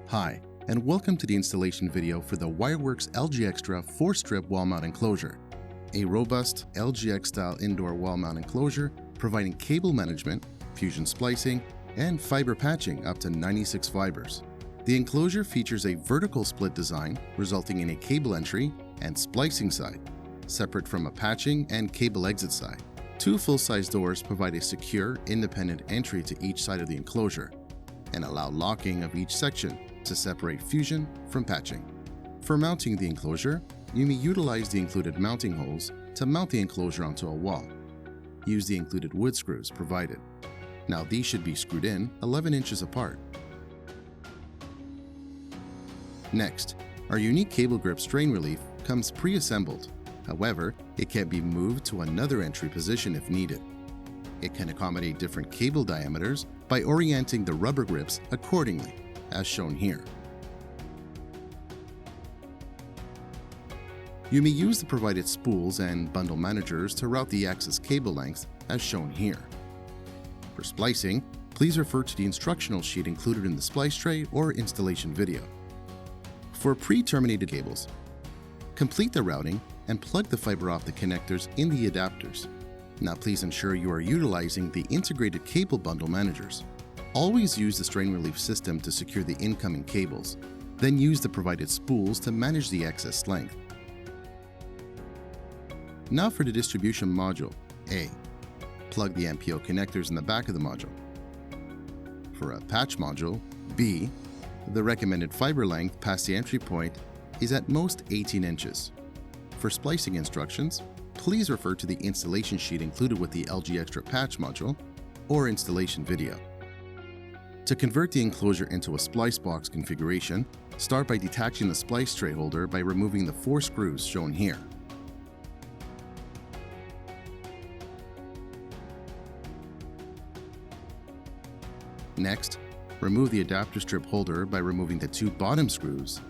Hi, and welcome to the installation video for the Wirewerks LGXtra 4-strip wall-mount enclosure, a robust LGX-style indoor wall-mount enclosure providing cable management, fusion splicing, and fiber patching up to 96 fibers. The enclosure features a vertical split design resulting in a cable entry and splicing side, separate from a patching and cable exit side. Two full-size doors provide a secure, independent entry to each side of the enclosure and allow locking of each section to separate fusion from patching. For mounting the enclosure, you may utilize the included mounting holes to mount the enclosure onto a wall. Use the included wood screws provided. Now these should be screwed in 11 inches apart. Next, our unique cable grip strain relief comes pre-assembled. However, it can be moved to another entry position if needed. It can accommodate different cable diameters by orienting the rubber grips accordingly, as shown here. You may use the provided spools and bundle managers to route the access cable length, as shown here. For splicing, please refer to the instructional sheet included in the splice tray or installation video. For pre-terminated cables, complete the routing and plug the fiber optic connectors in the adapters. Now please ensure you are utilizing the integrated cable bundle managers. Always use the strain relief system to secure the incoming cables, then use the provided spools to manage the excess length. Now for the distribution module, A. Plug the MPO connectors in the back of the module. For a patch module, B. The recommended fiber length past the entry point is at most 18 inches. For splicing instructions, please refer to the installation sheet included with the LGXtra patch module or installation video. To convert the enclosure into a splice box configuration, start by detaching the splice tray holder by removing the 4 screws shown here. Next, remove the adapter strip holder by removing the 2 bottom screws.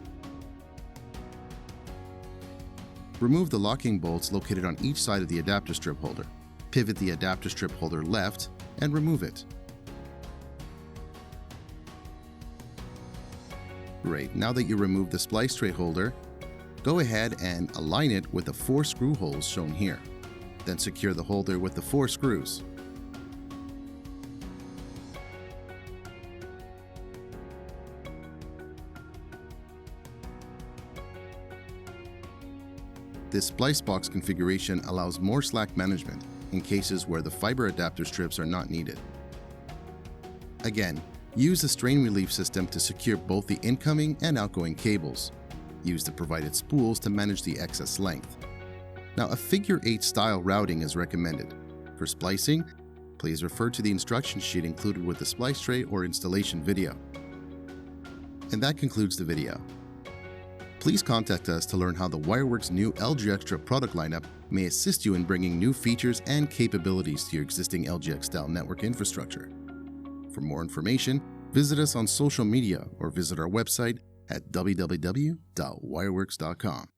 Remove the locking bolts located on each side of the adapter strip holder. Pivot the adapter strip holder left and remove it. Great, now that you removed the splice tray holder, go ahead and align it with the 4 screw holes shown here. Then secure the holder with the 4 screws. This splice box configuration allows more slack management in cases where the fiber adapter strips are not needed. Again, use the strain relief system to secure both the incoming and outgoing cables. Use the provided spools to manage the excess length. Now, a figure 8 style routing is recommended. For splicing, please refer to the instruction sheet included with the splice tray or installation video. And that concludes the video. Please contact us to learn how the Wirewerks new LGXtra product lineup may assist you in bringing new features and capabilities to your existing LGX-style network infrastructure. For more information, visit us on social media or visit our website at www.wirewerks.com.